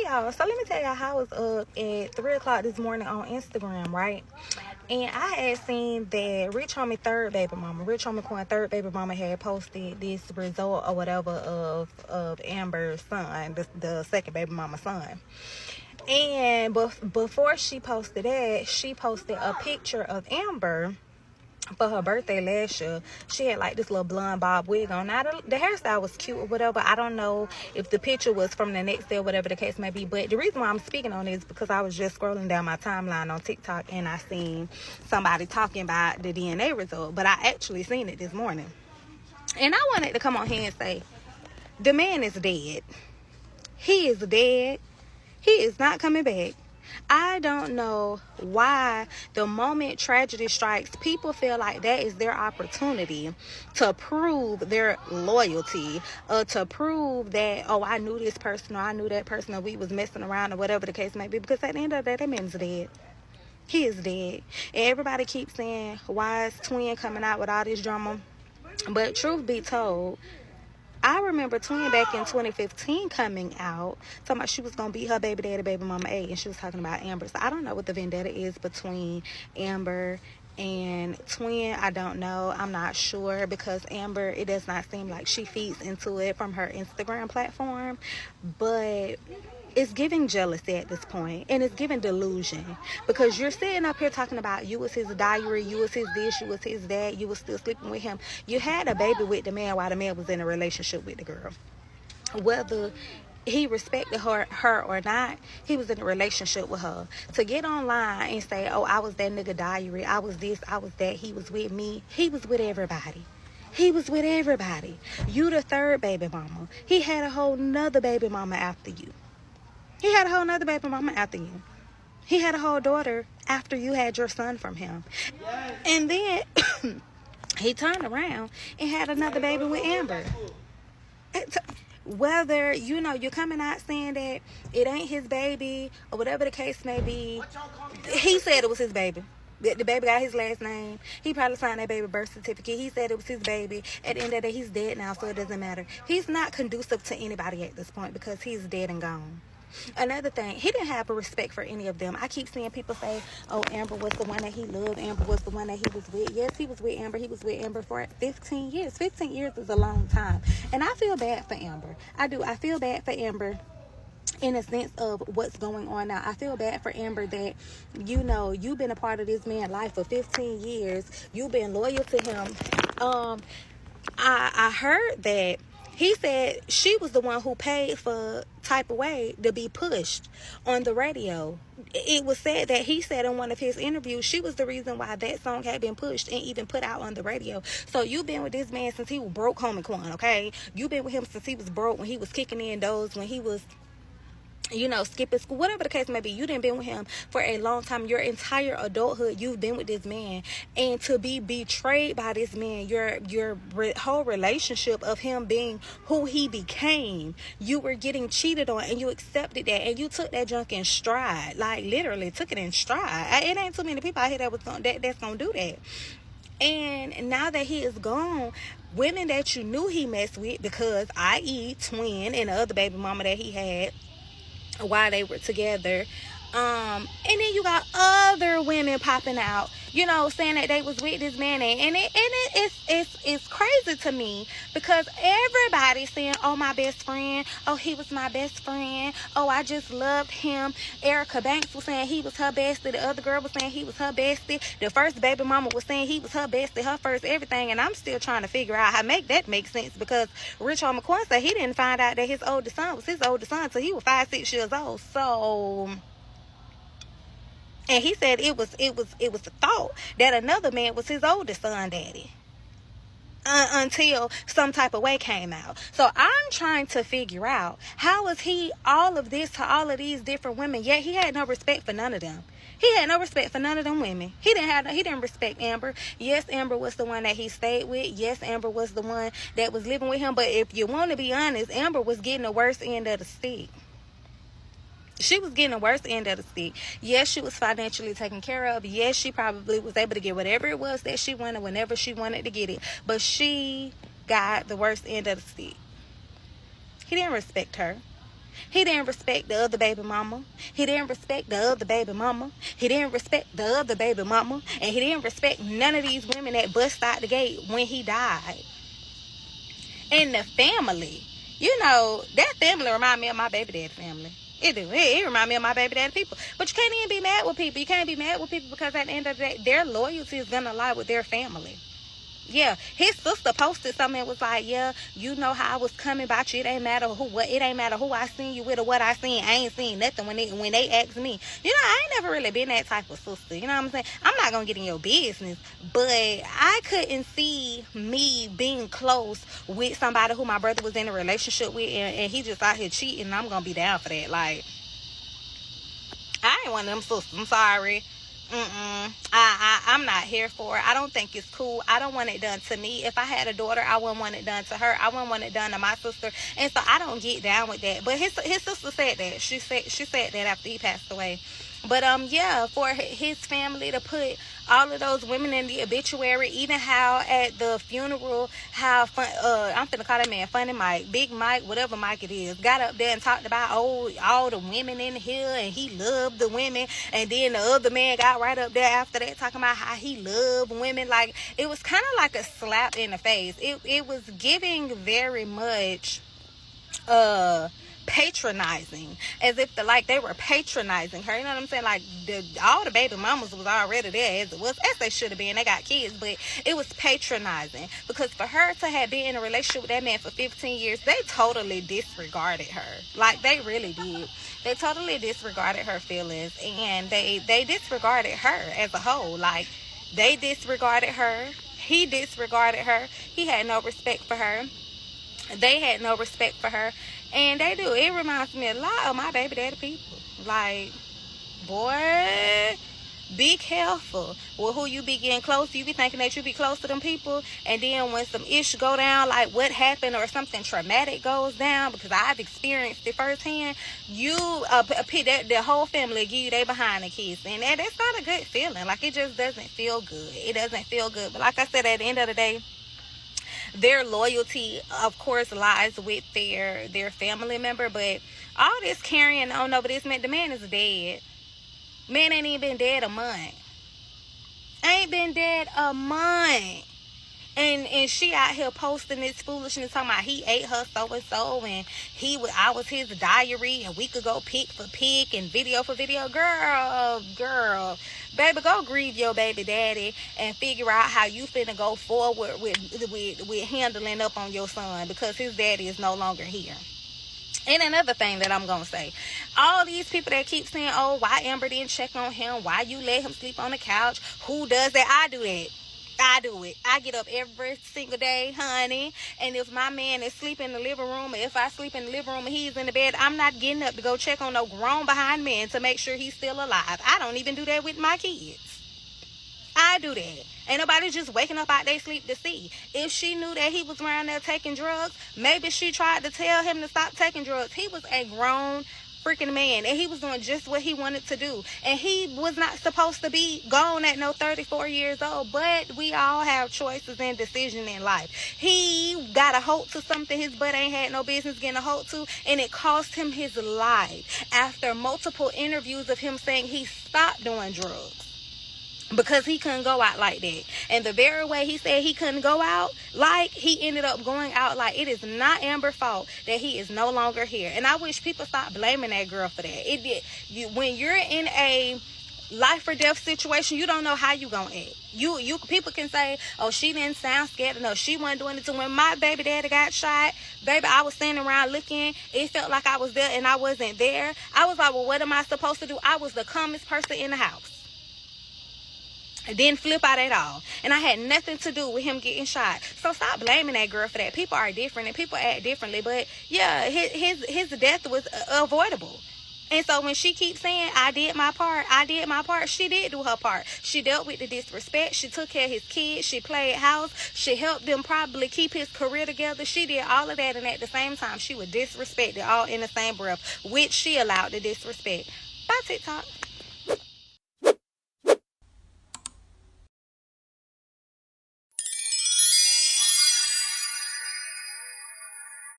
y'all. So let me tell y'all how I was up at 3 o'clock this morning on Instagram, right? And I had seen that Rich Homie third baby mama, Rich Homie Quan third baby mama had posted this result or whatever of Amber's son, the second baby mama's son. And before she posted that, she posted a picture of Amber for her birthday last year. She had like this little blonde bob wig on. Now the hairstyle was cute or whatever. I don't know if the picture was from the next day or whatever the case may be, but the reason why I'm speaking on this is because I was just scrolling down my timeline on TikTok and I seen somebody talking about the DNA result, but I actually seen it this morning. And I wanted to come on here and say, the man is dead. He is dead. He is not coming back. I don't know why the moment tragedy strikes, people feel like that is their opportunity to prove their loyalty, or to prove that, oh, I knew this person, or I knew that person, or we was messing around, or whatever the case may be. Because at the end of the day, that man's dead. He is dead. And everybody keeps saying, why is Twin coming out with all this drama? But truth be told, I remember Twin back in 2015 coming out, talking about she was going to beat her baby daddy, baby mama A, and she was talking about Amber. So I don't know what the vendetta is between Amber and Twin. I don't know. I'm not sure, because Amber, it does not seem like she feeds into it from her Instagram platform. But it's giving jealousy at this point, and it's giving delusion, because you're sitting up here talking about you was his diary, you was his this, you was his that, you was still sleeping with him. You had a baby with the man while the man was in a relationship with the girl. Whether he respected her or not, he was in a relationship with her. To get online and say, oh, I was that nigga diary, I was this, I was that, he was with me. He was with everybody. He was with everybody. You the third baby mama. He had a whole nother baby mama after you. He had a whole nother baby mama after you. He had a whole daughter after you had your son from him. And then he turned around and had another baby with Amber. Whether, you're coming out saying that it ain't his baby or whatever the case may be, he said it was his baby. The baby got his last name. He probably signed that baby birth certificate. He said it was his baby. At the end of the day, he's dead now, so it doesn't matter. He's not conducive to anybody at this point because he's dead and gone. Another thing, he didn't have a respect for any of them. I keep seeing people say, oh, Amber was the one that he loved. Amber was the one that he was with. Yes, he was with Amber. He was with Amber for 15 years. 15 years is a long time. And I feel bad for Amber. I do. I feel bad for Amber in a sense of what's going on now. I feel bad for Amber that, you've been a part of this man's life for 15 years. You've been loyal to him. I heard that he said she was the one who paid for Type of Way to be pushed on the radio. It was said that he said in one of his interviews, she was the reason why that song had been pushed and even put out on the radio. So you've been with this man since he was broke, homie Quan, okay? You've been with him since he was broke, when he was kicking in doors, when he was skipping school, whatever the case may be. You done been with him for a long time. Your entire adulthood, you've been with this man. And to be betrayed by this man, your whole relationship of him being who he became, you were getting cheated on, and you accepted that, and you took that junk in stride. Like, literally took it in stride. It ain't too many people out here that's gonna do that. And now that he is gone, women that you knew he messed with, because i.e. Twin and the other baby mama that he had while they were together, and then you got other women popping out, saying that they was with this man, and it's crazy to me, because everybody's saying, oh, my best friend, oh, he was my best friend, oh, I just loved him. Erica Banks was saying he was her bestie. The other girl was saying he was her bestie. The first baby mama was saying he was her bestie, her first everything. And I'm still trying to figure out how to make that make sense, because Rich Homie Quan said he didn't find out that his oldest son was his oldest son till he was 5-6 years old. So, and he said it was a thought that another man was his oldest son daddy, until some type of way came out. So I'm trying to figure out, how was he all of this to all of these different women, yet he had no respect for none of them. He had no respect for none of them women. He didn't respect Amber. Yes, Amber was the one that he stayed with. Yes, Amber was the one that was living with him. But if you want to be honest, Amber was getting the worst end of the stick. She was getting the worst end of the stick. Yes, she was financially taken care of. Yes, she probably was able to get whatever it was that she wanted whenever she wanted to get it. But she got the worst end of the stick. He didn't respect her. He didn't respect the other baby mama. He didn't respect the other baby mama. He didn't respect the other baby mama. And he didn't respect none of these women that bust out the gate when he died. And the family, you know, that family remind me of my baby daddy family. It do. It remind me of my baby daddy people. But you can't even be mad with people. You can't be mad with people because at the end of the day, their loyalty is going to lie with their family. Yeah, his sister posted something and was like, yeah, you know how I was coming about you. It ain't matter who I seen you with or what I seen. I ain't seen nothing when they asked me. You know, I ain't never really been that type of sister. You know what I'm saying? I'm not gonna get in your business, but I couldn't see me being close with somebody who my brother was in a relationship with, and he just out here cheating, and I'm gonna be down for that. Like, I ain't one of them sisters. I'm sorry. I'm not here for it. I don't think it's cool. I don't want it done to me. If I had a daughter, I wouldn't want it done to her. I wouldn't want it done to my sister. And so I don't get down with that. But his sister said that. She said that after he passed away. But yeah, for his family to put all of those women in the obituary, even how at the funeral, how I'm finna call that man Funny Mike, Big Mike, whatever Mike it is, got up there and talked about all the women in here and he loved the women, and then the other man got right up there after that talking about how he loved women. Like, it was kind of like a slap in the face. It was giving very much patronizing, as if they were patronizing her. You know what I'm saying? Like, all the baby mamas was already there as it was, as they should have been. They got kids, but it was patronizing because for her to have been in a relationship with that man for 15 years, they totally disregarded her. Like, they really did. They totally disregarded her feelings, and they disregarded her as a whole. Like, they disregarded her. He disregarded her. He had no respect for her. They had no respect for her. And they do. It reminds me a lot of my baby daddy people. Like, boy, be careful with who you be getting close to. You be thinking that you be close to them people, and then when some issue go down, like what happened, or something traumatic goes down, because I've experienced it firsthand, the whole family give you they behind the kiss, and that's not a good feeling. Like, it just doesn't feel good. It doesn't feel good. But like I said, at the end of the day, their loyalty, of course, lies with their family member. But all this carrying on over this man, the man is dead. Man ain't even been dead a month. Ain't been dead a month. And she out here posting this foolishness, talking about he ate her so and so, and I was his diary, and we could go pic for pic and video for video. Girl, baby, go grieve your baby daddy and figure out how you finna go forward with handling up on your son, because his daddy is no longer here. And another thing that I'm going to say, all these people that keep saying, oh, why Amber didn't check on him? Why you let him sleep on the couch? Who does that? I do that. I do it. I get up every single day, honey. And if my man is sleeping in the living room, or if I sleep in the living room and he's in the bed, I'm not getting up to go check on no grown behind man to make sure he's still alive. I don't even do that with my kids. I do that. Ain't nobody just waking up out their sleep to see. If she knew that he was around there taking drugs, maybe she tried to tell him to stop taking drugs. He was a grown freaking man, and he was doing just what he wanted to do, and he was not supposed to be gone at no 34 years old. But we all have choices and decisions in life. He got a hold to something his butt ain't had no business getting a hold to, and it cost him his life after multiple interviews of him saying he stopped doing drugs because he couldn't go out like that. And the very way he said he couldn't go out, like, he ended up going out like. It is not Amber's fault that he is no longer here. And I wish people stop blaming that girl for that. When you're in a life or death situation, you don't know how you gonna act. People can say, oh, she didn't sound scared. No, she wasn't doing it. So when my baby daddy got shot, baby, I was standing around looking. It felt like I was there and I wasn't there. I was like, well, what am I supposed to do? I was the calmest person in the house. I didn't flip out at all. And I had nothing to do with him getting shot. So stop blaming that girl for that. People are different and people act differently. But yeah, his death was avoidable. And so when she keeps saying, I did my part, she did do her part. She dealt with the disrespect. She took care of his kids. She played house. She helped them probably keep his career together. She did all of that. And at the same time, she was disrespected all in the same breath, which she allowed the disrespect. Bye, TikTok.